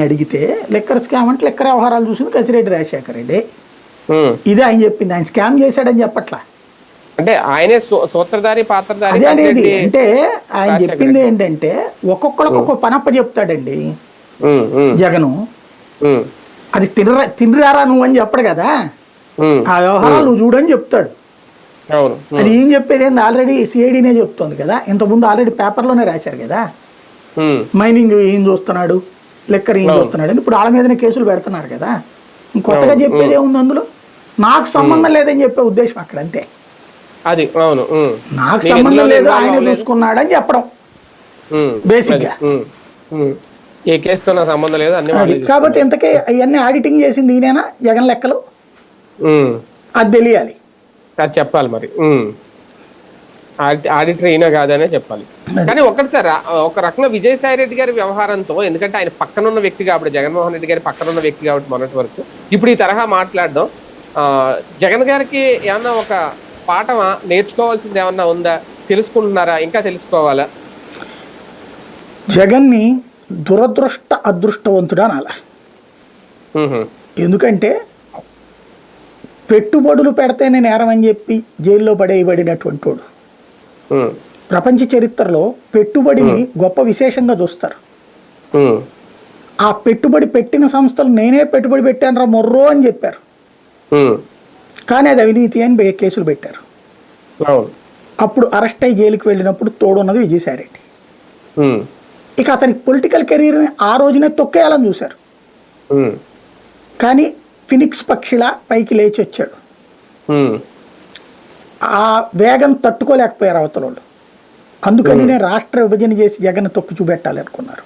అడిగితే liquor scam అంటే liquor వ్యవహారాలు చూసింది కసిరెడ్డి రాజశేఖర రెడ్డి. ఇది ఆయన చెప్పింది, ఆయన స్కామ్ చేశాడని చెప్పట్లా. అంటే ఆయనే సూత్రధారి పాత్రధారి. అదే అనేది అంటే ఆయన చెప్పింది ఏంటంటే ఒక్కొక్కరికి ఒక్కొక్క పనప్ప చెప్తాడండి జగను. అది తినరారా నువ్వు అని చెప్పడు కదా, ఆ వ్యవహారాలు నువ్వు చూడని చెప్తాడు. అది ఏం చెప్పేది ఏంది, ఆల్రెడీ సిఐడినే చెప్తుంది కదా, ఇంతకుముందు ఆల్రెడీ పేపర్లోనే రాశారు కదా. మైనింగ్ ఏం చూస్తున్నాడు, లెక్కర్ ఏం చూస్తున్నాడు అని ఇప్పుడు వాళ్ళ మీదనే కేసులు పెడుతున్నారు కదా. కొత్తగా చెప్పేది ఏముంది అందులో, నాకు సంబంధం లేదని చెప్పే ఉద్దేశం అక్కడ అంతే. అది అవును, నాకు సంబంధం లేదు ఆయన చూసుకున్నాడని చెప్పడం బేసిక్ గా. ఏ కేసుతో నాకు సంబంధం లేదు అన్ని. కాబట్టి ఇంతకే అవన్నీ ఆడిటింగ్ చేసింది ఈయనేనా జగన్ లెక్కలు, అది తెలియాలి, అది చెప్పాలి మరి. ఆడిటర్ అయినా కాదనే చెప్పాలి. కానీ ఒకటి సార్, ఒక రకంగా విజయసాయి రెడ్డి గారి వ్యవహారంతో, ఎందుకంటే ఆయన పక్కనున్న వ్యక్తి కాబట్టి, జగన్మోహన్ రెడ్డి గారి పక్కనున్న వ్యక్తి కాబట్టి మొన్నటి వరకు, ఇప్పుడు ఈ తరహా మాట్లాడడం జగన్ గారికి ఏమన్నా ఒక పాఠమా, నేర్చుకోవాల్సింది ఏమన్నా ఉందా, తెలుసుకుంటున్నారా, ఇంకా తెలుసుకోవాలా? జగన్ని దురదృష్ట అదృష్టవంతుడా అనాలా. ఎందుకంటే పెట్టుబడులు పెడితేనే నేరం అని చెప్పి జైల్లో పడేయబడినటువంటి వాడు. ప్రపంచ చరిత్రలో పెట్టుబడిని గొప్ప విశేషంగా చూస్తారు. ఆ పెట్టుబడి పెట్టిన సంస్థలు నేనే పెట్టుబడి పెట్టాను రా మొర్రో అని చెప్పారు, కానీ అది అవినీతి అని కేసులు పెట్టారు. అప్పుడు అరెస్ట్ అయ్యి జైలుకి వెళ్ళినప్పుడు తోడున్నది విజయసాయి రెడ్డి. ఇక అతనికి పొలిటికల్ కెరీర్ని ఆ రోజునే తొక్కేయాలని చూశారు, కానీ ఫినిక్స్ పక్షిలా పైకి లేచి వచ్చాడు. ఆ వేగం తట్టుకోలేకపోయారు అవతల వాళ్ళు. అందుకని రాష్ట్ర విభజన చేసి జగన్ తొక్కి చూపెట్టాలి అనుకున్నారు.